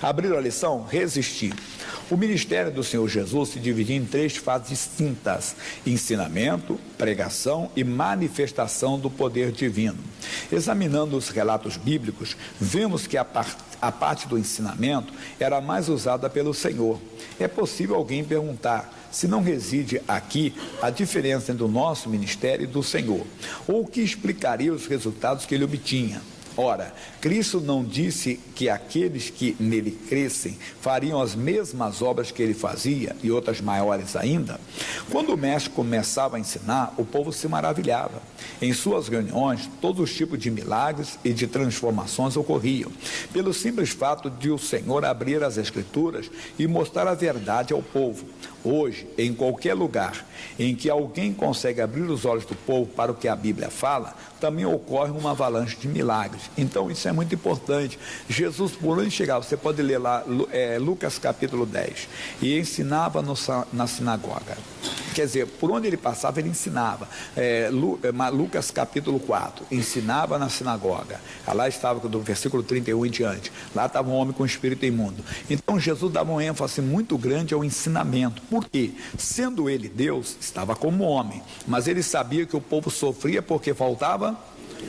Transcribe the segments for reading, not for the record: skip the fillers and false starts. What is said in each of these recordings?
Abriram a lição? Resistir. O ministério do Senhor Jesus se dividia em 3 fases distintas: ensinamento, pregação e manifestação do poder divino. Examinando os relatos bíblicos, vemos que a parte do ensinamento era mais usada pelo Senhor. É possível alguém perguntar se não reside aqui a diferença entre o nosso ministério e do Senhor, ou o que explicaria os resultados que ele obtinha. Ora, Cristo não disse que aqueles que nele crescem fariam as mesmas obras que ele fazia e outras maiores ainda? Quando o mestre começava a ensinar, o povo se maravilhava. Em suas reuniões, todos os tipos de milagres e de transformações ocorriam, pelo simples fato de o Senhor abrir as Escrituras e mostrar a verdade ao povo. Hoje, em qualquer lugar em que alguém consegue abrir os olhos do povo para o que a Bíblia fala, também ocorre uma avalanche de milagres. Então isso é muito importante. Jesus, por onde chegava, você pode ler lá Lucas capítulo 10, e ensinava na sinagoga. Quer dizer, por onde ele passava, ele ensinava. Lucas capítulo 4, ensinava na sinagoga. Lá estava do versículo 31 em diante. Lá estava um homem com espírito imundo. Então Jesus dava um ênfase muito grande ao ensinamento. Por quê? Sendo ele Deus, estava como homem, mas ele sabia que o povo sofria porque faltava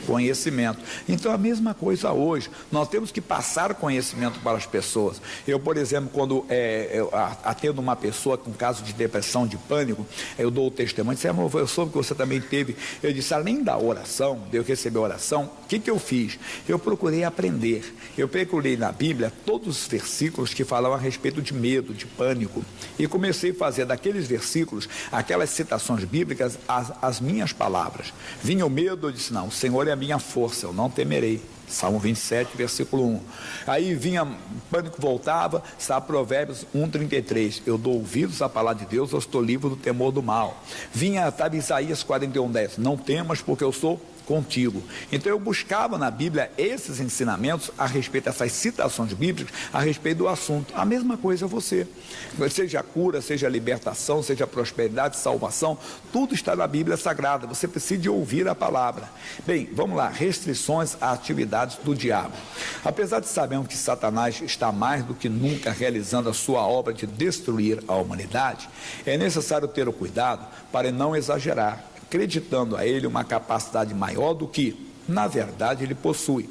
conhecimento. Então a mesma coisa hoje, nós temos que passar conhecimento para as pessoas. Eu, por exemplo, quando eu atendo uma pessoa com caso de depressão, de pânico, eu dou o testemunho, disse, eu soube que você também teve. Eu disse, além da oração, de eu receber a oração, o que eu fiz? Eu procurei aprender, eu procurei na Bíblia todos os versículos que falam a respeito de medo, de pânico, e comecei a fazer daqueles versículos, aquelas citações bíblicas, as minhas palavras. Vinha o medo, eu disse, não, o Senhor é a minha força, eu não temerei. Salmo 27, versículo 1. Aí vinha, pânico voltava, está Provérbios 1:33. Eu dou ouvidos à palavra de Deus, eu estou livre do temor do mal. Vinha, estava Isaías 41:10. Não temas, porque eu sou contigo. Então eu buscava na Bíblia esses ensinamentos a respeito dessas citações bíblicas a respeito do assunto. A mesma coisa é você. Seja cura, seja libertação, seja prosperidade, salvação, tudo está na Bíblia Sagrada. Você precisa de ouvir a palavra. Bem, vamos lá. Restrições a atividades do diabo. Apesar de sabermos que Satanás está mais do que nunca realizando a sua obra de destruir a humanidade, é necessário ter o cuidado para não exagerar, acreditando a ele uma capacidade maior do que, na verdade, ele possui.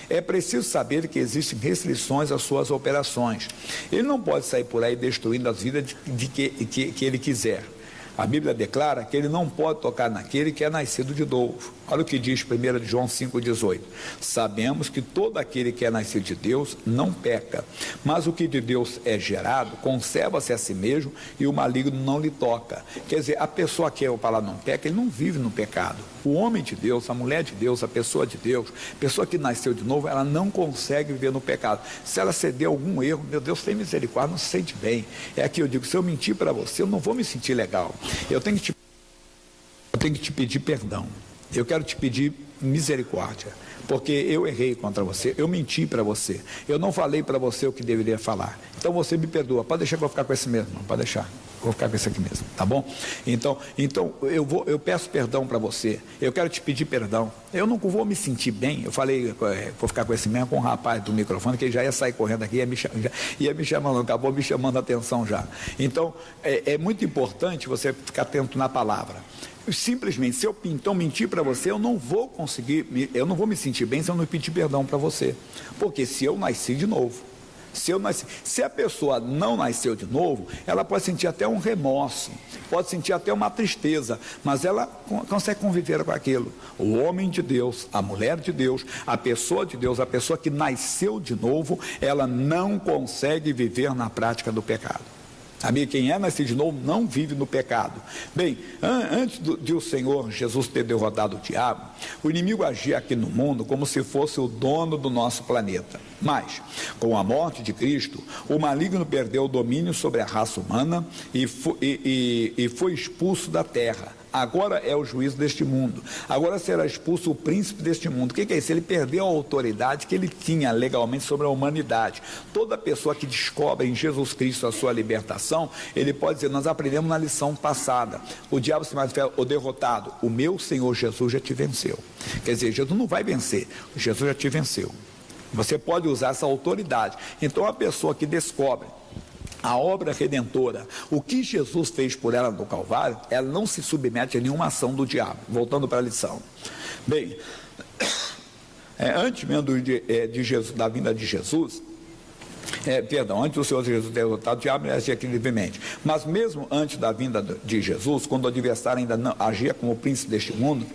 É preciso saber que existem restrições às suas operações. Ele não pode sair por aí destruindo as vidas que ele quiser. A Bíblia declara que ele não pode tocar naquele que é nascido de novo. Olha o que diz 1 João 5,18. Sabemos que todo aquele que é nascido de Deus não peca, mas o que de Deus é gerado conserva-se a si mesmo e o maligno não lhe toca. Quer dizer, a pessoa que eu falar não peca, ele não vive no pecado. O homem de Deus, a mulher de Deus, a pessoa de Deus, a pessoa que nasceu de novo, ela não consegue viver no pecado. Se ela ceder algum erro, meu Deus, tem misericórdia, não se sente bem. É aqui eu digo, se eu mentir para você, eu não vou me sentir legal. Eu tenho que te pedir perdão. Eu quero te pedir misericórdia, porque eu errei contra você, eu menti para você, eu não falei para você o que deveria falar. Então você me perdoa. Pode deixar que eu vou ficar com esse mesmo, pode deixar. Vou ficar com esse aqui mesmo, tá bom? Então eu peço perdão para você. Eu quero te pedir perdão. Eu não vou me sentir bem. Eu falei, vou ficar com esse mesmo, com o rapaz do microfone, que ele já ia sair correndo aqui, ia me chamando, acabou me chamando a atenção já. Então é muito importante você ficar atento na palavra. Simplesmente, se eu então mentir para você, eu não vou me sentir bem se eu não pedir perdão para você. Porque se eu nasci de novo, se a pessoa não nasceu de novo, ela pode sentir até um remorso, pode sentir até uma tristeza, mas ela consegue conviver com aquilo. O homem de Deus, a mulher de Deus, a pessoa de Deus, a pessoa que nasceu de novo, ela não consegue viver na prática do pecado. Amigo, quem é nascido de novo não vive no pecado. Bem, antes de o Senhor Jesus ter derrotado o diabo, o inimigo agia aqui no mundo como se fosse o dono do nosso planeta. Mas, com a morte de Cristo, o maligno perdeu o domínio sobre a raça humana e foi expulso da terra. Agora é o juízo deste mundo. Agora será expulso o príncipe deste mundo. O que é isso? Ele perdeu a autoridade que ele tinha legalmente sobre a humanidade. Toda pessoa que descobre em Jesus Cristo a sua libertação, ele pode dizer, nós aprendemos na lição passada. O diabo se manifesta, o derrotado, o meu Senhor Jesus já te venceu. Quer dizer, Jesus não vai vencer, Jesus já te venceu. Você pode usar essa autoridade. Então, a pessoa que descobre a obra redentora, o que Jesus fez por ela no Calvário, ela não se submete a nenhuma ação do diabo. Voltando para a lição. Bem, antes mesmo da vinda de Jesus, antes do Senhor Jesus ter derrotado o diabo, ele agia livremente. Mas mesmo antes da vinda de Jesus, quando o adversário ainda não agia como príncipe deste mundo,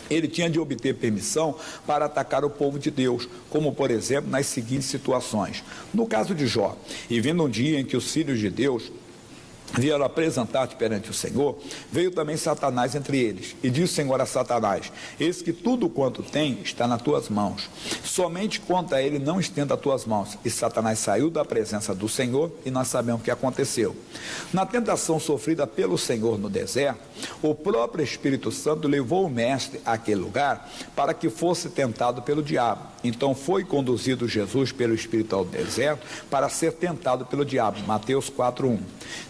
ele tinha de obter permissão para atacar o povo de Deus, como por exemplo nas seguintes situações. No caso de Jó, e vindo um dia em que os filhos de Deus vieram apresentar-te perante o Senhor, veio também Satanás entre eles, e disse o Senhor a Satanás: eis que tudo quanto tem está nas tuas mãos, somente contra ele não estenda as tuas mãos. E Satanás saiu da presença do Senhor, e nós sabemos o que aconteceu. Na tentação sofrida pelo Senhor no deserto, o próprio Espírito Santo levou o mestre àquele lugar para que fosse tentado pelo diabo. Então foi conduzido Jesus pelo Espírito ao deserto para ser tentado pelo diabo. Mateus 4:1.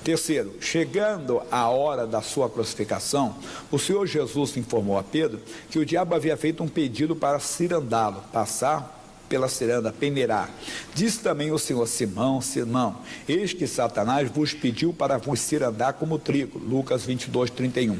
Terceiro, chegando a hora da sua crucificação, o Senhor Jesus informou a Pedro que o diabo havia feito um pedido para cirandá-lo, passar pela ciranda, peneirar. Disse também o Senhor: Simão, Simão, eis que Satanás vos pediu para vos cirandar como trigo. Lucas 22:31.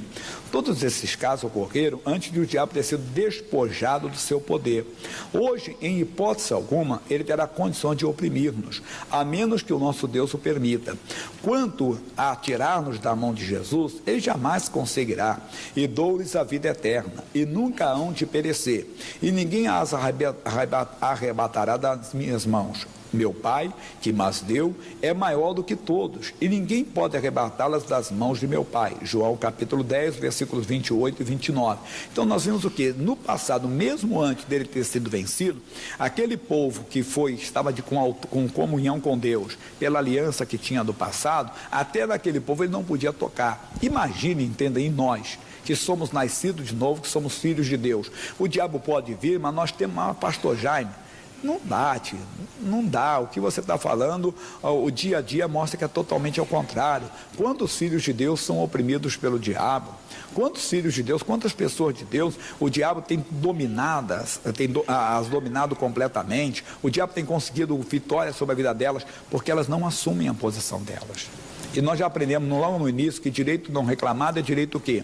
Todos esses casos ocorreram antes de o diabo ter sido despojado do seu poder. Hoje, em hipótese alguma, ele terá condição de oprimir-nos, a menos que o nosso Deus o permita. Quanto a tirar-nos da mão de Jesus, ele jamais conseguirá. E dou-lhes a vida eterna, e nunca hão de perecer, e ninguém as arrebatará das minhas mãos. Meu Pai, que mas deu, é maior do que todos, e ninguém pode arrebatá-las das mãos de meu Pai. João capítulo 10, versículos 28 e 29. Então nós vimos o que? No passado, mesmo antes dele ter sido vencido, aquele povo que estava com comunhão com Deus, pela aliança que tinha do passado, até naquele povo ele não podia tocar. Imagine, entenda, em nós, que somos nascidos de novo, que somos filhos de Deus. O diabo pode vir, mas nós temos uma pastor Jaime. Não dá, tio, não dá. O que você está falando, o dia a dia mostra que é totalmente ao contrário. Quantos filhos de Deus são oprimidos pelo diabo? Quantos filhos de Deus, quantas pessoas de Deus o diabo tem as dominado completamente? O diabo tem conseguido vitória sobre a vida delas porque elas não assumem a posição delas. E nós já aprendemos logo no início que direito não reclamado é direito o quê?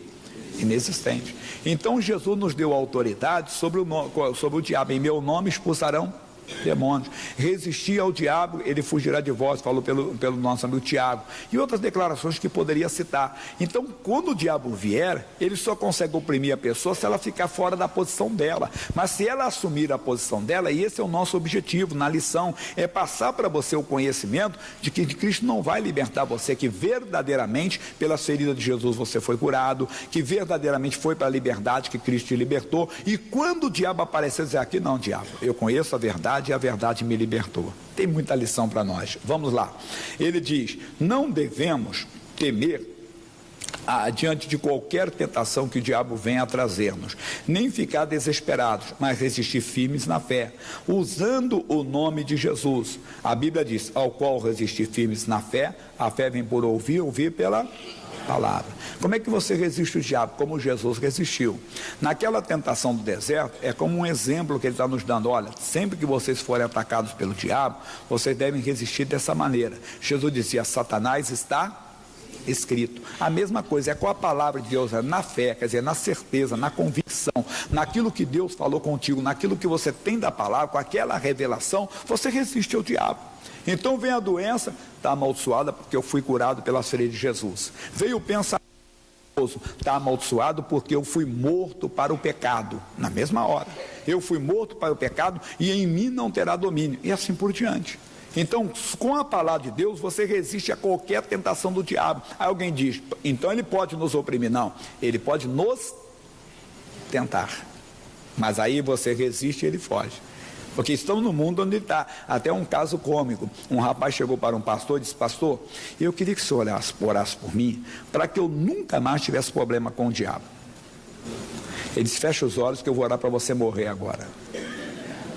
Inexistente. Então Jesus nos deu autoridade sobre o diabo. Em meu nome expulsarão demônios. Resistir ao diabo, ele fugirá de vós, falou pelo nosso amigo Tiago, e outras declarações que poderia citar. Então, quando o diabo vier, ele só consegue oprimir a pessoa se ela ficar fora da posição dela. Mas se ela assumir a posição dela, e esse é o nosso objetivo na lição, é passar para você o conhecimento de que Cristo não vai libertar você, que verdadeiramente pelas feridas de Jesus você foi curado, que verdadeiramente foi para a liberdade que Cristo te libertou. E quando o diabo aparecer, dizer: aqui não, diabo, eu conheço a verdade e a verdade me libertou. Tem muita lição para nós. Vamos lá. Ele diz: não devemos temer diante de qualquer tentação que o diabo venha a trazer-nos, nem ficar desesperados, mas resistir firmes na fé, usando o nome de Jesus. A Bíblia diz: ao qual resistir firmes na fé, a fé vem por ouvir, ouvir pela palavra. Como é que você resiste o diabo? Como Jesus resistiu. Naquela tentação do deserto, é como um exemplo que ele está nos dando. Olha, sempre que vocês forem atacados pelo diabo, vocês devem resistir dessa maneira. Jesus dizia: Satanás está escrito. A mesma coisa é com a palavra de Deus, na fé, quer dizer, na certeza, na convicção, naquilo que Deus falou contigo, naquilo que você tem da palavra, com aquela revelação, você resiste ao diabo. Então vem a doença, está amaldiçoada porque eu fui curado pelas feridas de Jesus. Veio o pensamento, está amaldiçoado porque eu fui morto para o pecado. Na mesma hora, eu fui morto para o pecado e em mim não terá domínio, e assim por diante. Então, com a palavra de Deus, você resiste a qualquer tentação do diabo. Aí alguém diz: então ele pode nos oprimir? Não, ele pode nos tentar, mas aí você resiste e ele foge. Porque estamos no mundo onde ele está. Até um caso cômico, um rapaz chegou para um pastor e disse: pastor, eu queria que o senhor orasse por mim, para que eu nunca mais tivesse problema com o diabo. Ele disse: fecha os olhos que eu vou orar para você morrer agora.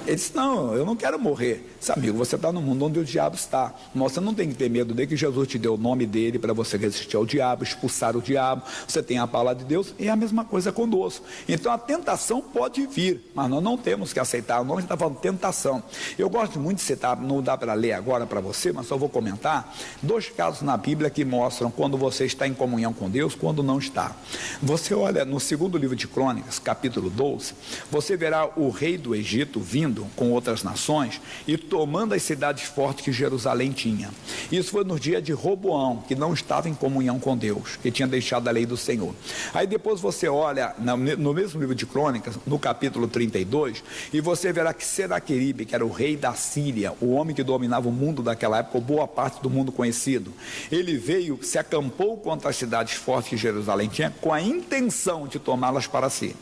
Ele disse, não, eu não quero morrer. Disse, amigo, você está no mundo onde o diabo está. Mas você não tem que ter medo dele, que Jesus te deu o nome dele para você resistir ao diabo, expulsar o diabo. Você tem a palavra de Deus, e é a mesma coisa conosco. Então a tentação pode vir, mas nós não temos que aceitar. O nome está falando tentação. Eu gosto muito de citar, não dá para ler agora para você, mas só vou comentar 2 casos na Bíblia que mostram quando você está em comunhão com Deus, quando não está. Você olha no 2º livro de Crônicas, capítulo 12, você verá o rei do Egito vindo com outras nações e tomando as cidades fortes que Jerusalém tinha. Isso foi no dia de Roboão, que não estava em comunhão com Deus, que tinha deixado a lei do Senhor. Aí depois você olha no mesmo livro de Crônicas, no capítulo 32, e você verá que Senaqueribe, que era o rei da Síria, o homem que dominava o mundo daquela época, ou boa parte do mundo conhecido, ele veio, se acampou contra as cidades fortes que Jerusalém tinha, com a intenção de tomá-las para si.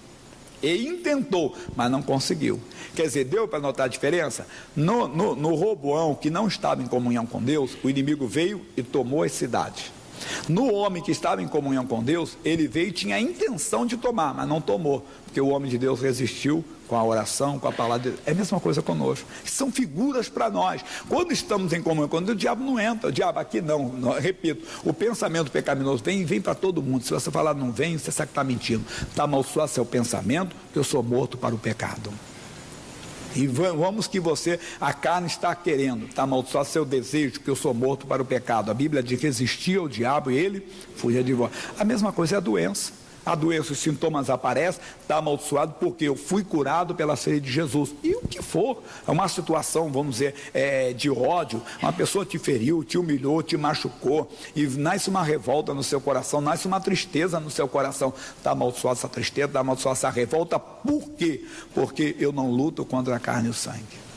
E intentou, mas não conseguiu. Quer dizer, deu para notar a diferença? No Roboão, que não estava em comunhão com Deus, o inimigo veio e tomou as cidades. No homem que estava em comunhão com Deus, ele veio e tinha a intenção de tomar, mas não tomou, porque o homem de Deus resistiu com a oração, com a palavra de Deus. É a mesma coisa conosco. São figuras para nós. Quando estamos em comunhão com Deus, o diabo não entra. O diabo aqui não, repito, o pensamento pecaminoso vem para todo mundo. Se você falar não vem, você sabe que está mentindo. Está amaldiçoado seu pensamento, que eu sou morto para o pecado. E vamos que a carne está querendo, está amaldiçoado seu desejo, que eu sou morto para o pecado. A Bíblia diz que resistia ao diabo e ele fugia de vós. A mesma coisa é a doença. A doença, os sintomas aparecem, está amaldiçoado porque eu fui curado pela fé de Jesus. E o que for, é uma situação, vamos dizer, de ódio, uma pessoa te feriu, te humilhou, te machucou, e nasce uma revolta no seu coração, nasce uma tristeza no seu coração. Está amaldiçoada essa tristeza, está amaldiçoada essa revolta. Por quê? Porque eu não luto contra a carne e o sangue.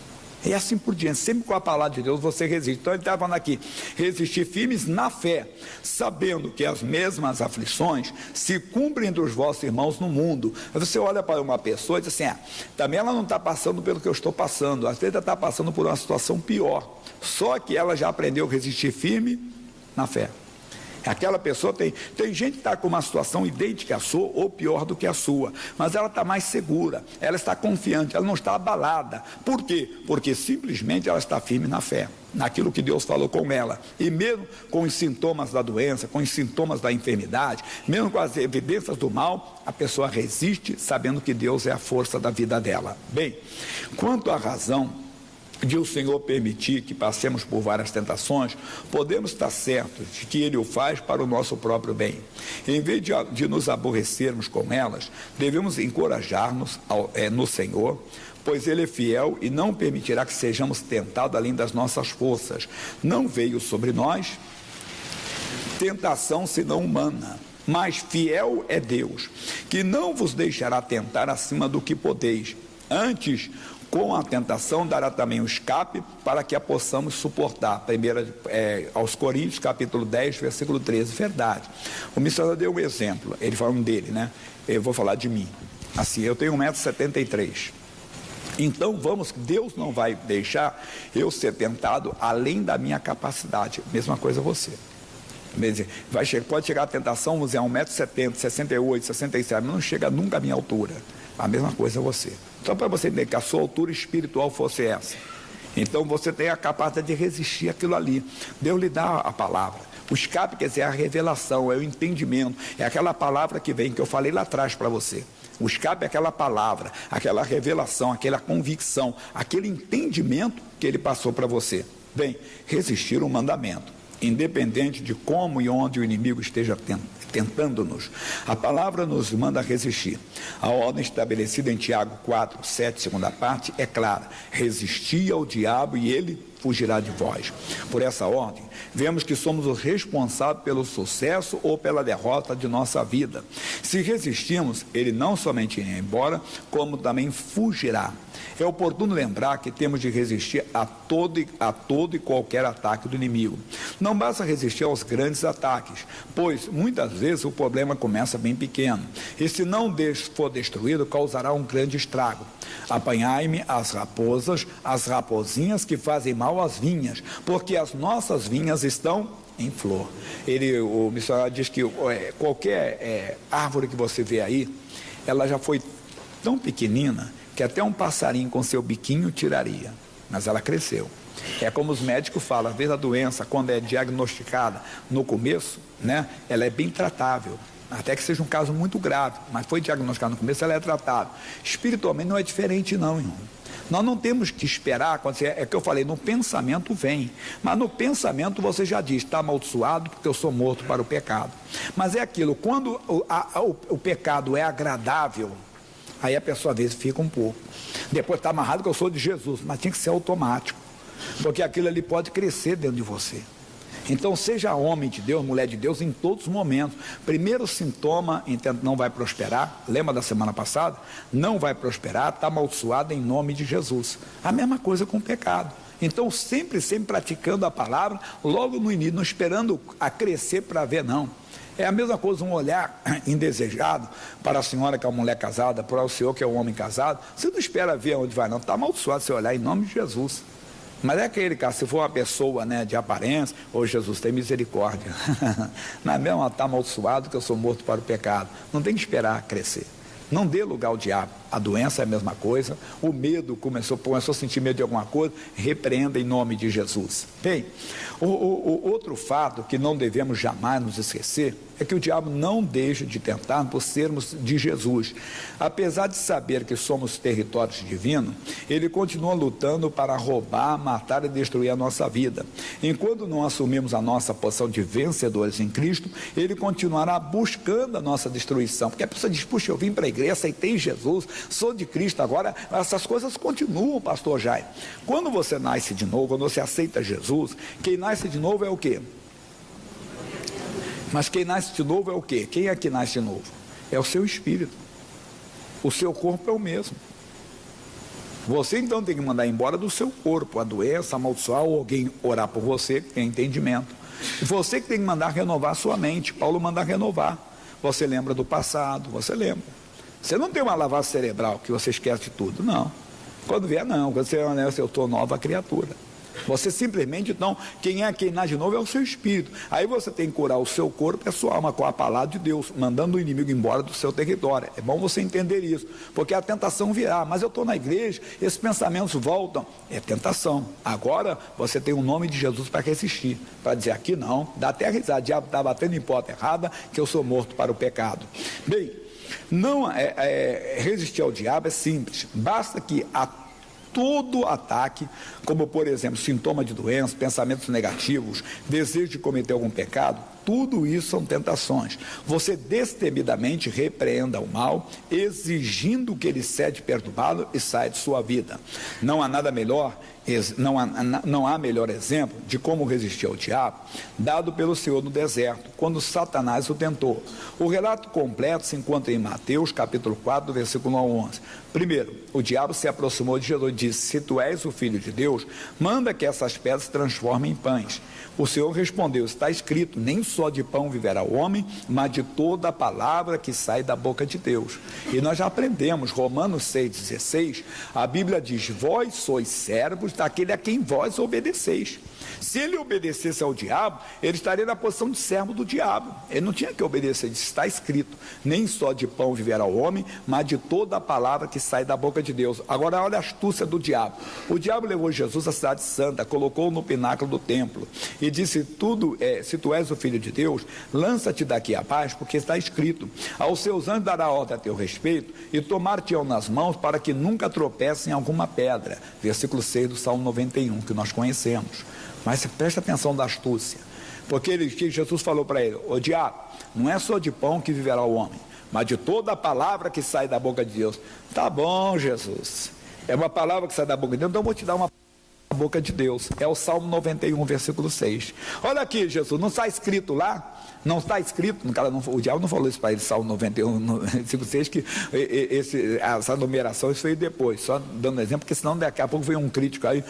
E assim por diante, sempre com a palavra de Deus você resiste. Então ele está falando aqui, resistir firmes na fé, sabendo que as mesmas aflições se cumprem entre os vossos irmãos no mundo. Você olha para uma pessoa e diz assim, também ela não está passando pelo que eu estou passando, às vezes ela está passando por uma situação pior, só que ela já aprendeu a resistir firme na fé. Aquela pessoa tem gente que está com uma situação idêntica à sua ou pior do que a sua, mas ela está mais segura, ela está confiante, ela não está abalada. Por quê? Porque simplesmente ela está firme na fé, naquilo que Deus falou com ela. E mesmo com os sintomas da doença, com os sintomas da enfermidade, mesmo com as evidências do mal, a pessoa resiste sabendo que Deus é a força da vida dela. Bem, quanto à razão de o Senhor permitir que passemos por várias tentações, podemos estar certos de que Ele o faz para o nosso próprio bem. Em vez de nos aborrecermos com elas, devemos encorajar-nos no Senhor, pois Ele é fiel e não permitirá que sejamos tentados além das nossas forças. Não veio sobre nós tentação senão humana, mas fiel é Deus, que não vos deixará tentar acima do que podeis. Antes, com a tentação, dará também o escape para que a possamos suportar. Aos Coríntios, capítulo 10, versículo 13. Verdade. O missionário deu um exemplo, ele falando dele, né? Eu vou falar de mim. Assim, eu tenho 1,73 m. Então, Deus não vai deixar eu ser tentado além da minha capacidade. Mesma coisa você. Pode chegar a tentação, vamos dizer, a 1,70 m, 68, 67, mas não chega nunca à minha altura. A mesma coisa você. Só para você entender que a sua altura espiritual fosse essa. Então você tem a capacidade de resistir àquilo ali. Deus lhe dá a palavra. O escape quer dizer a revelação, é o entendimento. É aquela palavra que vem, que eu falei lá atrás para você. O escape é aquela palavra, aquela revelação, aquela convicção, aquele entendimento que ele passou para você. Bem, resistir o mandamento, independente de como e onde o inimigo esteja tentando-nos. A palavra nos manda resistir. A ordem estabelecida em Tiago 4, 7, segunda parte, é clara. Resistir ao diabo e ele fugirá de vós. Por essa ordem, vemos que somos os responsáveis pelo sucesso ou pela derrota de nossa vida. Se resistirmos, ele não somente irá embora, como também fugirá. É oportuno lembrar que temos de resistir a todo e qualquer ataque do inimigo. Não basta resistir aos grandes ataques, pois muitas vezes o problema começa bem pequeno, e se não for destruído, causará um grande estrago. Apanhai-me as raposas, as raposinhas que fazem mal às vinhas, porque as nossas vinhas estão em flor. O missionário diz que qualquer árvore que você vê aí, ela já foi tão pequenina que até um passarinho com seu biquinho tiraria, mas ela cresceu. É como os médicos falam, às vezes a doença, quando é diagnosticada no começo, né, ela é bem tratável, até que seja um caso muito grave, mas foi diagnosticada no começo, ela é tratável. Espiritualmente não é diferente não, irmão. Nós não temos que esperar, é que eu falei, no pensamento vem, mas no pensamento você já diz, está amaldiçoado porque eu sou morto para o pecado. Mas é aquilo, quando o pecado é agradável, aí a pessoa às vezes fica um pouco. Depois está amarrado que eu sou de Jesus, mas tinha que ser automático, porque aquilo ali pode crescer dentro de você. Então seja homem de Deus, mulher de Deus em todos os momentos. Primeiro sintoma, não vai prosperar, lembra da semana passada? Não vai prosperar, está amaldiçoado em nome de Jesus. A mesma coisa com o pecado. Então sempre praticando a palavra, logo no início, não esperando a crescer para ver não. É a mesma coisa um olhar indesejado para a senhora que é uma mulher casada, para o senhor que é um homem casado. Você não espera ver aonde vai não, está amaldiçoado seu olhar em nome de Jesus. Mas é aquele cara, se for uma pessoa, né, de aparência, ô Jesus, tem misericórdia. Não é mesmo, está amaldiçoado que eu sou morto para o pecado. Não tem que esperar crescer. Não dê lugar ao diabo. A doença é a mesma coisa, o medo começou a sentir medo de alguma coisa, repreenda em nome de Jesus. Bem, o outro fato que não devemos jamais nos esquecer é que o diabo não deixa de tentar por sermos de Jesus. Apesar de saber que somos territórios divinos, ele continua lutando para roubar, matar e destruir a nossa vida. Enquanto não assumimos a nossa posição de vencedores em Cristo, ele continuará buscando a nossa destruição. Porque a pessoa diz, puxa, eu vim para a igreja, aceitei Jesus, sou de Cristo, agora essas coisas continuam, pastor Jair. Quando você nasce de novo, quando você aceita Jesus, quem nasce de novo é o quê? Mas quem nasce de novo é o quê? Quem é que nasce de novo? É o seu espírito. O seu corpo é o mesmo. Você então tem que mandar embora do seu corpo a doença, amaldiçoar ou alguém orar por você, que tem entendimento. E você que tem que mandar renovar a sua mente. Paulo manda renovar. Você lembra do passado, você lembra. Você não tem uma lavagem cerebral que você esquece de tudo, não. Quando vier, não. Quando você é, eu estou nova criatura. Você simplesmente, então, quem nasce de novo é o seu espírito. Aí você tem que curar o seu corpo e a sua alma com a palavra de Deus, mandando o inimigo embora do seu território. É bom você entender isso, porque a tentação virá. Mas eu estou na igreja, esses pensamentos voltam. É tentação. Agora você tem o nome de Jesus para resistir, para dizer aqui não, dá até a risada, o diabo está batendo em porta errada, que eu sou morto para o pecado. Bem, não resistir ao diabo é simples, basta que todo ataque, como por exemplo, sintoma de doença, pensamentos negativos, desejo de cometer algum pecado, tudo isso são tentações. Você destemidamente repreenda o mal, exigindo que ele cede perturbado e saia de sua vida. Não há nada melhor, não há melhor exemplo de como resistir ao diabo, dado pelo Senhor no deserto, quando Satanás o tentou. O relato completo se encontra em Mateus, capítulo 4, versículo 11. Primeiro, o diabo se aproximou de Jesus e disse, se tu és o Filho de Deus, manda que essas pedras se transformem em pães. O Senhor respondeu, está escrito, nem só de pão viverá o homem, mas de toda a palavra que sai da boca de Deus. E nós já aprendemos, Romanos 6,16, a Bíblia diz, vós sois servos daquele a quem vós obedeceis. Se ele obedecesse ao diabo, ele estaria na posição de servo do diabo. Ele não tinha que obedecer, ele disse, está escrito, nem só de pão viverá o homem, mas de toda a palavra que sai da boca de Deus. Agora olha a astúcia do diabo. O diabo levou Jesus à cidade santa, colocou-o no pináculo do templo e disse, se tu és o Filho de Deus, lança-te daqui abaixo, porque está escrito, aos seus anjos dará ordem a teu respeito e tomar-te-ão nas mãos para que nunca tropece em alguma pedra. Versículo 6 do Salmo 91, que nós conhecemos. Mas presta atenção da astúcia, porque Jesus falou para ele, ô diabo, não é só de pão que viverá o homem, mas de toda a palavra que sai da boca de Deus. Tá bom, Jesus, é uma palavra que sai da boca de Deus, então eu vou te dar uma boca de Deus, é o Salmo 91, versículo 6. Olha aqui, Jesus, não está escrito lá? Não está escrito, o diabo não falou isso para ele, Salmo 91, versículo 6, que essa numeração isso veio depois, só dando exemplo, porque senão daqui a pouco vem um crítico aí,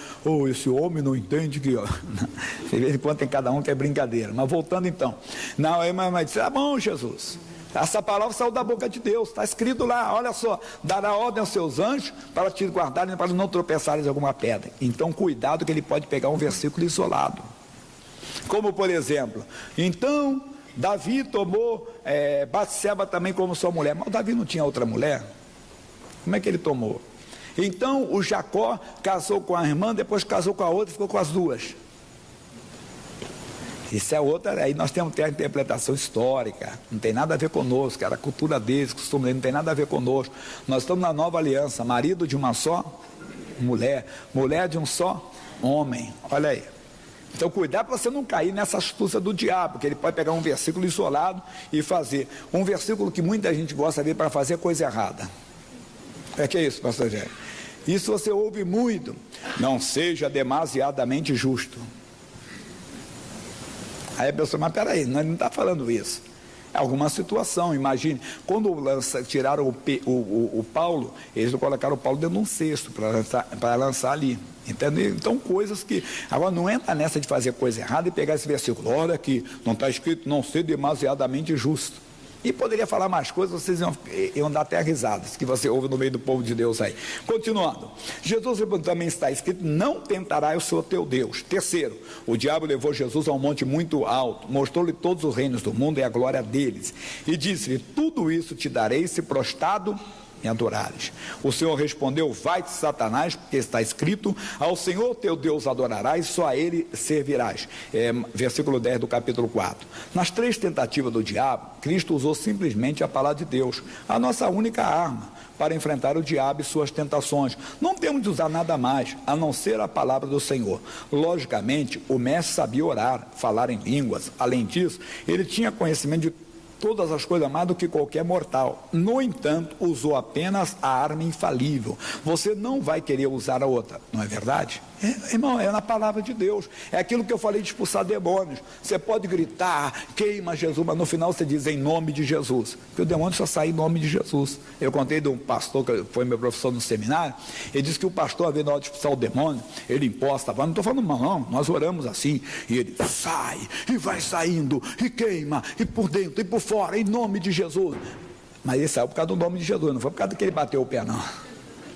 esse homem não entende que, de vez em quando tem cada um que é brincadeira, mas voltando então, não, mas disse, bom, Jesus, essa palavra saiu da boca de Deus, está escrito lá, olha só, dará ordem aos seus anjos para te guardarem, para não tropeçarem em alguma pedra. Então cuidado que ele pode pegar um versículo isolado, como por exemplo, então Davi tomou Batseba também como sua mulher, mas Davi não tinha outra mulher, como é que ele tomou? Então o Jacó casou com a irmã, depois casou com a outra e ficou com as duas. Isso é outra, aí nós temos que ter a interpretação histórica, não tem nada a ver conosco, era a cultura deles, costume deles, não tem nada a ver conosco. Nós estamos na nova aliança, marido de uma só mulher, mulher de um só homem, olha aí. Então cuidado para você não cair nessa astúcia do diabo, que ele pode pegar um versículo isolado e fazer. Um versículo que muita gente gosta de ver para fazer coisa errada. Que é isso, pastor Gé? Isso você ouve muito. Não seja demasiadamente justo. Aí a pessoa, mas peraí, nós não está falando isso. É alguma situação, imagine. Quando tiraram o Paulo, eles colocaram o Paulo dentro de um cesto para lançar ali. Entendeu? Então coisas que... Agora não entra nessa de fazer coisa errada e pegar esse versículo. Olha aqui, não está escrito não ser demasiadamente justo. E poderia falar mais coisas, vocês iam dar até risadas, que você ouve no meio do povo de Deus aí. Continuando, Jesus também está escrito, não tentará o Senhor teu Deus. Terceiro, o diabo levou Jesus a um monte muito alto, mostrou-lhe todos os reinos do mundo e a glória deles, e disse-lhe, tudo isso te darei se prostrado me adorares. O Senhor respondeu, vai-te Satanás, porque está escrito, ao Senhor teu Deus adorarás, só a ele servirás. Versículo 10 do capítulo 4. Nas três tentativas do diabo, Cristo usou simplesmente a palavra de Deus, a nossa única arma para enfrentar o diabo e suas tentações. Não temos de usar nada mais, a não ser a palavra do Senhor. Logicamente, o mestre sabia orar, falar em línguas. Além disso, ele tinha conhecimento de todas as coisas mais do que qualquer mortal. No entanto, usou apenas a arma infalível. Você não vai querer usar a outra, não é verdade? Irmão, é na palavra de Deus. É aquilo que eu falei de expulsar demônios. Você pode gritar, queima Jesus, mas no final você diz em nome de Jesus. Porque o demônio só sai em nome de Jesus. Eu contei de um pastor que foi meu professor no seminário. Ele disse que o pastor, ao na hora de expulsar o demônio, ele imposta, não estou falando mal, não, nós oramos assim. E ele sai, e vai saindo, e queima, e por dentro, e por fora, em nome de Jesus. Mas ele saiu por causa do nome de Jesus, não foi por causa que ele bateu o pé, não.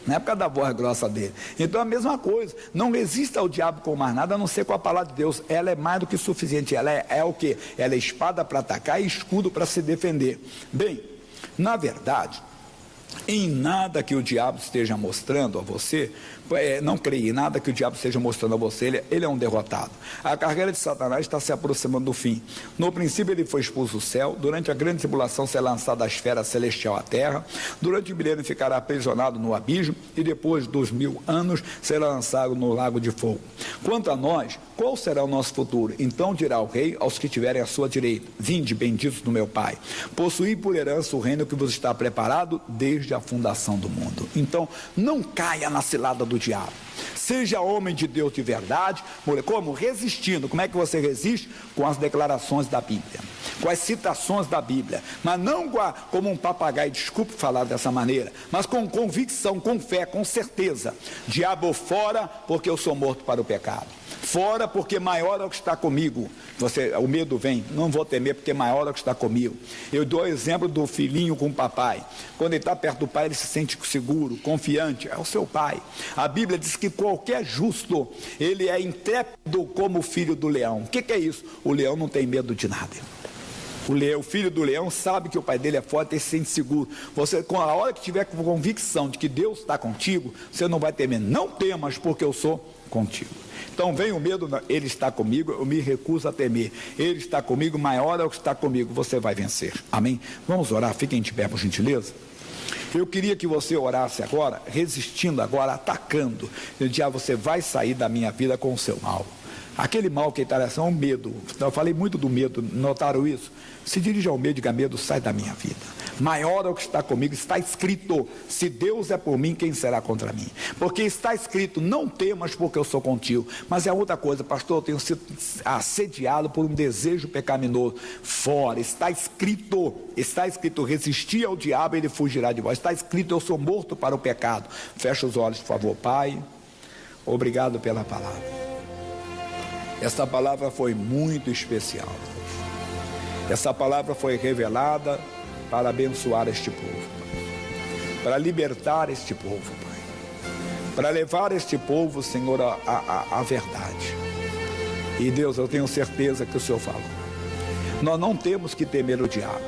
Não é por causa da voz grossa dele. Então é a mesma coisa. Não resista ao diabo com mais nada, a não ser com a palavra de Deus. Ela é mais do que suficiente. Ela é o quê? Ela é espada para atacar e escudo para se defender. Bem, na verdade, em nada que o diabo esteja mostrando a você, não creia em nada que o diabo esteja mostrando a você, ele é um derrotado. A carreira de Satanás está se aproximando do fim. No princípio ele foi expulso do céu, durante a grande tribulação será lançado da esfera celestial à terra, durante o milênio ficará aprisionado no abismo e depois dos 1000 anos será lançado no lago de fogo. Quanto a nós, qual será o nosso futuro? Então dirá o rei aos que tiverem à sua direita, vinde benditos do meu Pai, possuí por herança o reino que vos está preparado desde a fundação do mundo. Então não caia na cilada do diabo. Seja homem de Deus de verdade. Como? Resistindo. Como é que você resiste? Com as declarações da Bíblia, com as citações da Bíblia, mas não como um papagaio, desculpe falar dessa maneira, mas com convicção, com fé, com certeza. Diabo fora, porque eu sou morto para o pecado. Fora, porque maior é o que está comigo. O medo vem, não vou temer, porque maior é o que está comigo. Eu dou o exemplo do filhinho com o papai. Quando ele está perto do pai, ele se sente seguro, confiante. É o seu pai. A Bíblia diz que qualquer justo, ele é intrépido como o filho do leão. O que é isso? O leão não tem medo de nada. O filho do leão sabe que o pai dele é forte e se sente seguro. Você, com a hora que tiver com convicção de que Deus está contigo, você não vai temer. Não temas, porque eu sou contigo. Então vem o medo, ele está comigo, eu me recuso a temer. Ele está comigo, maior é o que está comigo, você vai vencer. Amém? Vamos orar, fiquem de pé por gentileza. Eu queria que você orasse agora, resistindo agora, atacando. Eu dizia, você vai sair da minha vida com o seu mal. Aquele mal que está é um medo. Eu falei muito do medo, notaram isso? Se dirige ao medo, diga, medo, sai da minha vida. Maior é o que está comigo, está escrito, se Deus é por mim, quem será contra mim? Porque está escrito, não temas porque eu sou contigo. Mas é outra coisa, pastor, eu tenho sido assediado por um desejo pecaminoso. Fora, está escrito, resistir ao diabo, ele fugirá de vós. Está escrito, eu sou morto para o pecado. Fecha os olhos, por favor. Pai, obrigado pela palavra. Essa palavra foi muito especial. Essa palavra foi revelada para abençoar este povo, para libertar este povo, Pai, para levar este povo, Senhor, à verdade. E Deus, eu tenho certeza que o Senhor falou. Nós não temos que temer o diabo.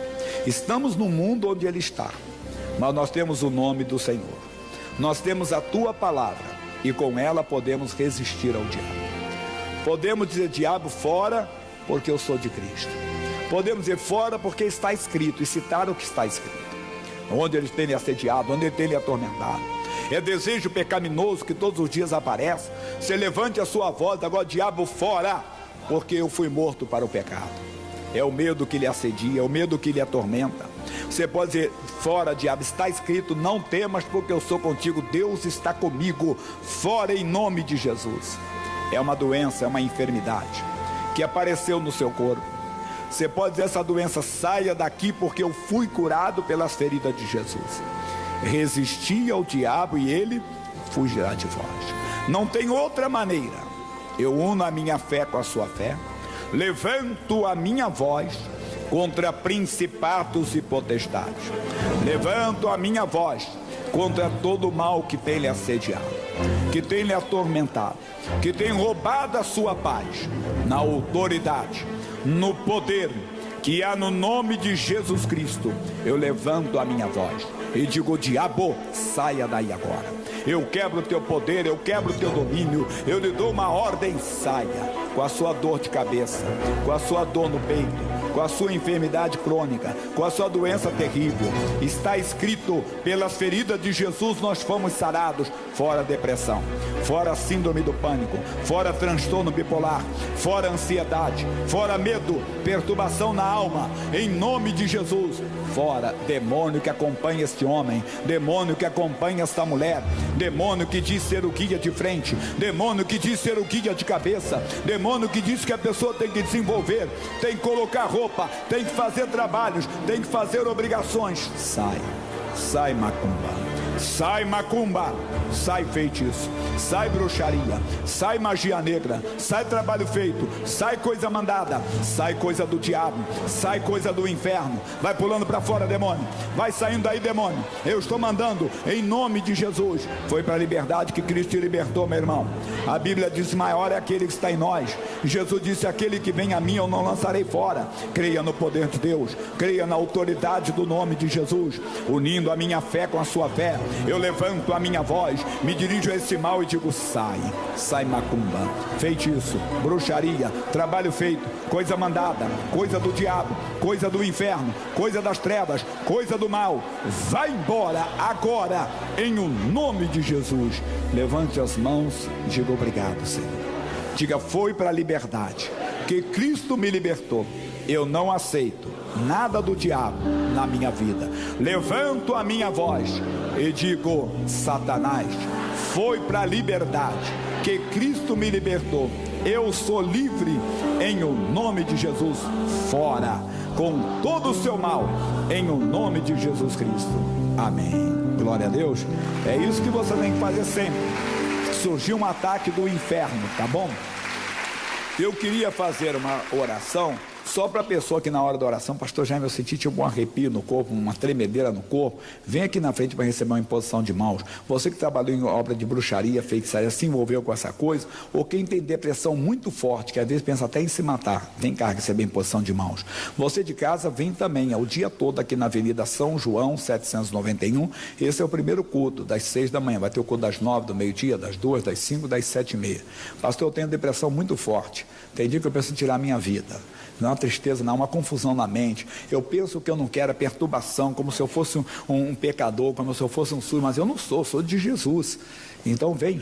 Estamos no mundo onde ele está, mas nós temos o nome do Senhor. Nós temos a tua palavra e com ela podemos resistir ao diabo. Podemos dizer: diabo, fora, porque eu sou de Cristo. Podemos dizer: fora, porque está escrito, e citar o que está escrito. Onde ele tem lhe assediado, onde ele tem lhe atormentado. É desejo pecaminoso que todos os dias aparece. Você levante a sua voz agora: diabo, fora, porque eu fui morto para o pecado. É o medo que lhe assedia, é o medo que lhe atormenta. Você pode dizer: fora, diabo, está escrito, não temas, porque eu sou contigo, Deus está comigo. Fora, em nome de Jesus. É uma doença, é uma enfermidade que apareceu no seu corpo. Você pode dizer: essa doença, saia daqui, porque eu fui curado pelas feridas de Jesus. Resisti ao diabo e ele fugirá de vós. Não tem outra maneira. Eu uno a minha fé com a sua fé, levanto a minha voz contra principados e potestades, levanto a minha voz contra todo o mal que tem lhe assediado, que tem lhe atormentado, que tem roubado a sua paz. Na autoridade, no poder que há no nome de Jesus Cristo, eu levanto a minha voz e digo: diabo, saia daí agora. Eu quebro o teu poder, eu quebro o teu domínio, eu lhe dou uma ordem: saia. Com a sua dor de cabeça, com a sua dor no peito, com a sua enfermidade crônica, com a sua doença terrível, está escrito: pelas feridas de Jesus nós fomos sarados. Fora depressão, fora síndrome do pânico, fora transtorno bipolar, fora ansiedade, fora medo, perturbação na alma, em nome de Jesus. Fora demônio que acompanha este homem, demônio que acompanha esta mulher, demônio que diz ser o guia de frente, demônio que diz ser o guia de cabeça, demônio que diz que a pessoa tem que desenvolver, tem que colocar roupa, tem que fazer trabalhos, tem que fazer obrigações. Sai macumba. Sai macumba, sai feitiço, sai bruxaria, sai magia negra, sai trabalho feito, sai coisa mandada, sai coisa do diabo, sai coisa do inferno. Vai pulando para fora, demônio, vai saindo daí, demônio. Eu estou mandando em nome de Jesus. Foi para a liberdade que Cristo te libertou, meu irmão. A Bíblia diz: maior é aquele que está em nós. Jesus disse: aquele que vem a mim eu não lançarei fora. Creia no poder de Deus, creia na autoridade do nome de Jesus. Unindo a minha fé com a sua fé, eu levanto a minha voz, me dirijo a esse mal e digo: sai macumba, feitiço, bruxaria, trabalho feito, coisa mandada, coisa do diabo, coisa do inferno, coisa das trevas, coisa do mal, vai embora agora, em o nome de Jesus. Levante as mãos e diga: obrigado, Senhor. Diga: foi para a liberdade que Cristo me libertou. Eu não aceito nada do diabo na minha vida. Levanto a minha voz e digo: Satanás, foi para a liberdade que Cristo me libertou. Eu sou livre em o nome de Jesus. Fora com todo o seu mal, em o nome de Jesus Cristo. Amém. Glória a Deus. É isso que você tem que fazer sempre. Surgiu um ataque do inferno, tá bom? Eu queria fazer uma oração só para a pessoa que na hora da oração: pastor Jaime, eu senti um arrepio no corpo, uma tremedeira no corpo. Vem aqui na frente para receber uma imposição de mãos. Você que trabalhou em obra de bruxaria, feitiçaria, se envolveu com essa coisa, ou quem tem depressão muito forte, que às vezes pensa até em se matar, vem cá receber imposição de mãos. Você de casa, vem também, é o dia todo aqui na Avenida São João 791. Esse é o primeiro culto, das 6 da manhã. Vai ter o culto das 9 do meio-dia, das 2, das 5, das 7h30. Pastor, eu tenho depressão muito forte. Tem dia que eu penso em tirar a minha vida. Não é uma tristeza, não, é uma confusão na mente. Eu penso que eu não quero, é perturbação, como se eu fosse um pecador, como se eu fosse um sujo, mas eu não sou de Jesus. Então vem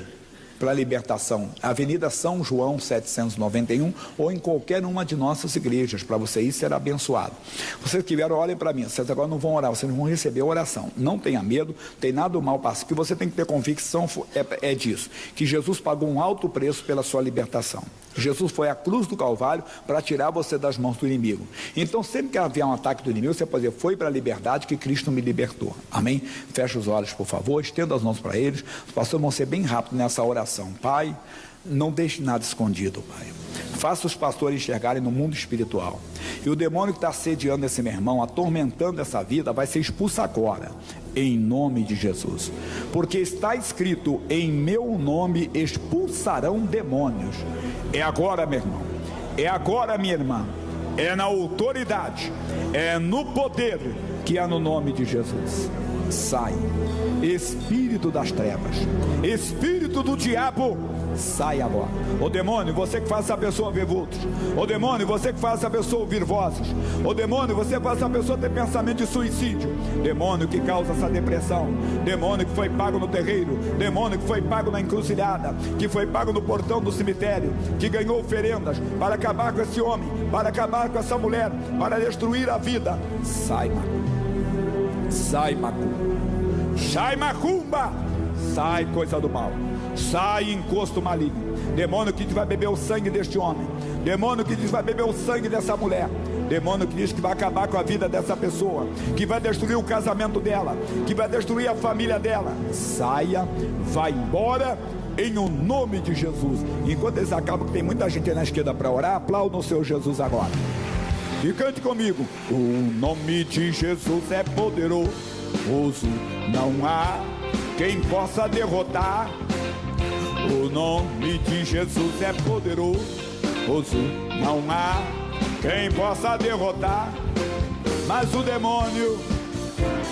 para a libertação. Avenida São João 791, ou em qualquer uma de nossas igrejas, para você ir ser abençoado. Vocês que vieram, olhem para mim, vocês agora não vão orar, vocês vão receber a oração. Não tenha medo, tem nada do mal passado. O que você tem que ter convicção é disso, que Jesus pagou um alto preço pela sua libertação. Jesus foi à cruz do Calvário para tirar você das mãos do inimigo. Então, sempre que haver um ataque do inimigo, você pode dizer: foi para a liberdade que Cristo me libertou. Amém? Feche os olhos, por favor, estenda as mãos para eles. Os pastores vão ser bem rápidos nessa oração. Pai, não deixe nada escondido, Pai. Faça os pastores enxergarem no mundo espiritual. E o demônio que está assediando esse meu irmão, atormentando essa vida, vai ser expulso agora, em nome de Jesus. Porque está escrito: em meu nome expulsarão demônios. É agora, meu irmão. É agora, minha irmã. É na autoridade, é no poder que há no nome de Jesus. sai. Espírito das trevas, espírito do diabo, sai agora. Ô demônio, você que faz essa pessoa ver vultos. Ô demônio, você que faz essa pessoa ouvir vozes. Ô demônio, você que faz essa pessoa ter pensamento de suicídio. Demônio que causa essa depressão. Demônio que foi pago no terreiro. Demônio que foi pago na encruzilhada, que foi pago no portão do cemitério, que ganhou oferendas para acabar com esse homem, para acabar com essa mulher, para destruir a vida. Sai, macumba. Sai, macumba. Sai, macumba. Sai, coisa do mal. Sai, encosto maligno. Demônio que vai beber o sangue deste homem. Demônio que diz que vai beber o sangue dessa mulher. Demônio que diz que vai acabar com a vida dessa pessoa, que vai destruir o casamento dela, que vai destruir a família dela. Saia, vai embora, em o nome de Jesus. Enquanto eles acabam, que tem muita gente aí na esquerda para orar, aplauda o seu Jesus agora. E cante comigo. O nome de Jesus é poderoso, não há quem possa derrotar. O nome de Jesus é poderoso, não há quem possa derrotar. Mas o demônio,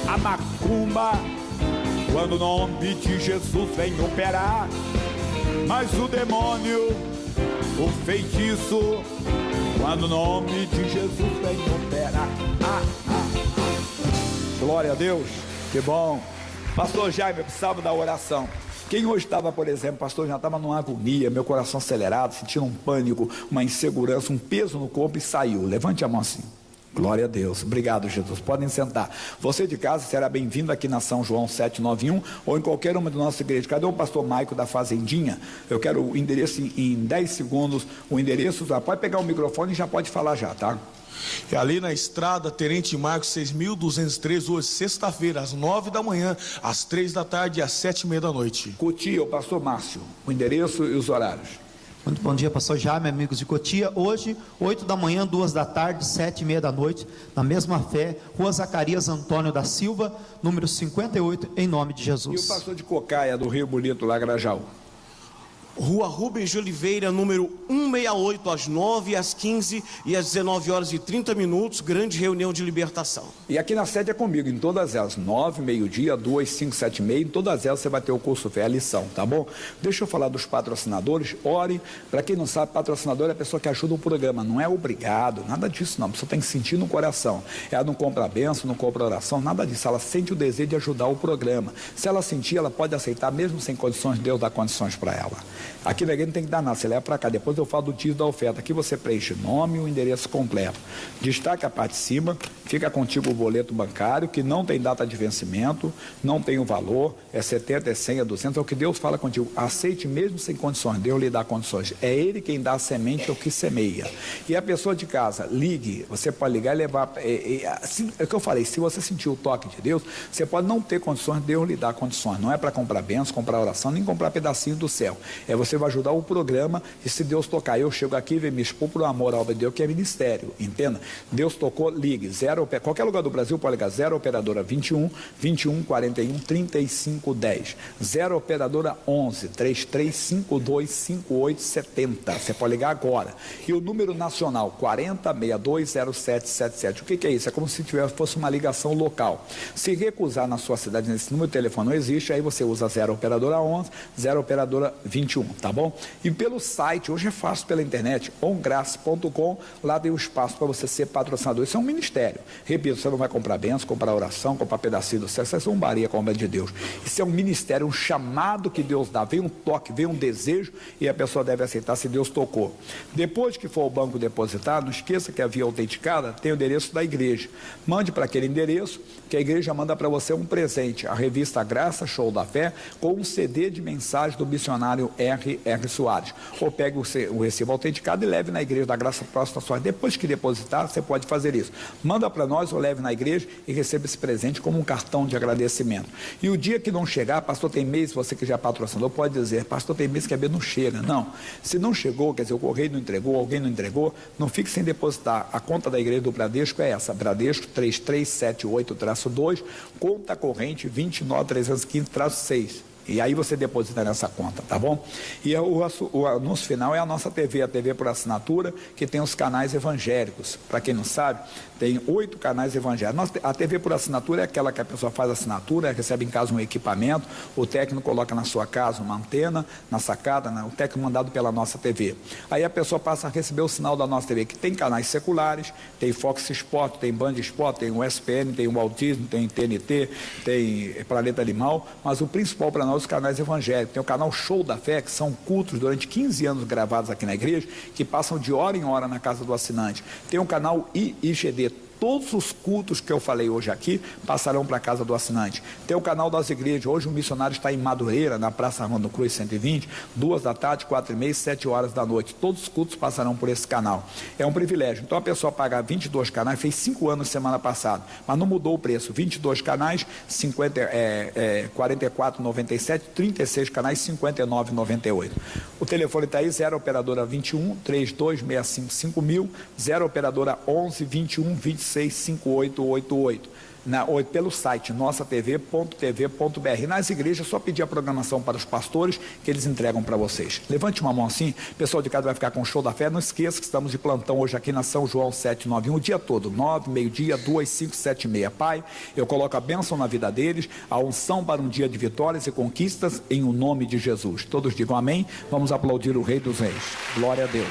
a macumba, quando o nome de Jesus vem operar. Mas o demônio, o feitiço, quando o nome de Jesus vem operar. Glória a Deus, que bom. Pastor Jaime, eu precisava da oração. Quem hoje estava, por exemplo, pastor, já estava numa agonia, meu coração acelerado, sentindo um pânico, uma insegurança, um peso no corpo e saiu. Levante a mão assim. Glória a Deus. Obrigado, Jesus. Podem sentar. Você de casa será bem-vindo aqui na São João 791 ou em qualquer uma de nossas igrejas. Cadê o pastor Maico da Fazendinha? Eu quero o endereço em 10 segundos. O endereço, pode pegar o microfone e já pode falar já, tá? É ali na estrada Tenente Marcos 6.203, hoje sexta-feira, às 9 da manhã, às 3 da tarde e às 7h30 da noite. Cotia, o pastor Márcio, o endereço e os horários. Muito bom dia, pastor Jaime, amigos de Cotia. Hoje, 8 da manhã, 2 da tarde, 7h30 da noite, na mesma fé, Rua Zacarias Antônio da Silva, número 58, em nome de Jesus. E o pastor de Cocaia, do Rio Bonito, lá Grajaú? Rua Rubens de Oliveira, número 168, às 9, às 15 e às 19h30, grande reunião de libertação. E aqui na sede é comigo, em todas elas, 9, meio-dia, 2, 5, 7 e meia, em todas elas você vai ter o curso Fé, a lição, tá bom? Deixa eu falar dos patrocinadores. Ore, para quem não sabe, patrocinador é a pessoa que ajuda o programa, não é obrigado, nada disso não, a pessoa tem que sentir no coração. Ela não compra bênção, não compra oração, nada disso, ela sente o desejo de ajudar o programa. Se ela sentir, ela pode aceitar, mesmo sem condições, Deus dá condições para ela. Aqui na igreja não tem que dar nada, você leva para cá. Depois eu falo do dízimo da oferta. Aqui você preenche o nome e o endereço completo. Destaca a parte de cima, fica contigo o boleto bancário, que não tem data de vencimento, não tem o valor, é 70, é 100, é 200, é o que Deus fala contigo. Aceite mesmo sem condições, Deus lhe dá condições. É Ele quem dá a semente ao que semeia. E a pessoa de casa, ligue, você pode ligar e levar. Assim, é o que eu falei, se você sentir o toque de Deus, você pode não ter condições, Deus lhe dá condições. Não é para comprar bênçãos, comprar oração, nem comprar pedacinho do céu. Você vai ajudar o programa, e se Deus tocar, eu chego aqui e venho me expor por amor à obra de Deus, que é ministério, entenda? Deus tocou, ligue, qualquer lugar do Brasil pode ligar, 0 operadora 21 41 35 10, 0 operadora 11 3352 5870, você pode ligar agora, e o número nacional 40 62 0777, o que é isso? É como se fosse uma ligação local. Se recusar na sua cidade, nesse número de telefone não existe, aí você usa 0 operadora 11, 0 operadora 21, tá bom? E pelo site, hoje é fácil pela internet, ongraça.com, lá tem o espaço para você ser patrocinador. Isso é um ministério. Repito, você não vai comprar bênção, comprar oração, comprar pedacinho do céu, isso é zombaria com a obra de Deus. Isso é um ministério, um chamado que Deus dá. Vem um toque, vem um desejo e a pessoa deve aceitar se Deus tocou. Depois que for ao banco depositar, não esqueça que a via autenticada tem o endereço da igreja. Mande para aquele endereço que a igreja manda para você um presente, a revista Graça Show da Fé, com um CD de mensagem do missionário R.R. Soares. Ou pegue o recibo autenticado e leve na igreja da Graça próxima sua. Depois que depositar, você pode fazer isso. Manda para nós ou leve na igreja e receba esse presente como um cartão de agradecimento. E o dia que não chegar, pastor, tem mês, você que já é patrocinador, pode dizer, pastor, tem mês que a B não chega. Não. Se não chegou, quer dizer, o correio não entregou, alguém não entregou, não fique sem depositar. A conta da igreja do Bradesco é essa, Bradesco 3378-2, conta corrente 29315-6. E aí você deposita nessa conta, tá bom? E o anúncio final é a nossa TV, a TV por assinatura, que tem os canais evangélicos. Para quem não sabe, tem 8 canais evangélicos. A TV por assinatura é aquela que a pessoa faz assinatura, recebe em casa um equipamento, o técnico coloca na sua casa uma antena, na sacada, o técnico mandado pela nossa TV. Aí a pessoa passa a receber o sinal da nossa TV, que tem canais seculares, tem Fox Sport, tem Band Sport, tem o ESPN, tem o Walt Disney, tem TNT, tem Planeta Animal, mas o principal para nós é os canais evangélicos. Tem o canal Show da Fé, que são cultos durante 15 anos gravados aqui na igreja, que passam de hora em hora na casa do assinante. Tem o canal IGD. Todos os cultos que eu falei hoje aqui passarão para a casa do assinante. Tem o canal das igrejas. Hoje o missionário está em Madureira, na Praça Armando Cruz 120, 2 da tarde, 4h30, 7 horas da noite. Todos os cultos passarão por esse canal. É um privilégio. Então a pessoa paga 22 canais, fez 5 anos semana passada, mas não mudou o preço. 22 canais, 44,97, 36 canais, 59,98. O telefone está aí, 0 operadora 21 3265 5000, 0 operadora 11 21 26 5888, ou pelo site nossatv.tv.br. Nas igrejas, só pedir a programação para os pastores, que eles entregam para vocês. Levante uma mão assim, o pessoal de casa vai ficar com o show da fé. Não esqueça que estamos de plantão hoje aqui na São João 791, o dia todo, 9, meio-dia, 2, 5, 7 e meia. Pai, eu coloco a bênção na vida deles, a unção para um dia de vitórias e conquistas, em o nome de Jesus. Todos digam amém. Vamos aplaudir o Rei dos Reis. Glória a Deus.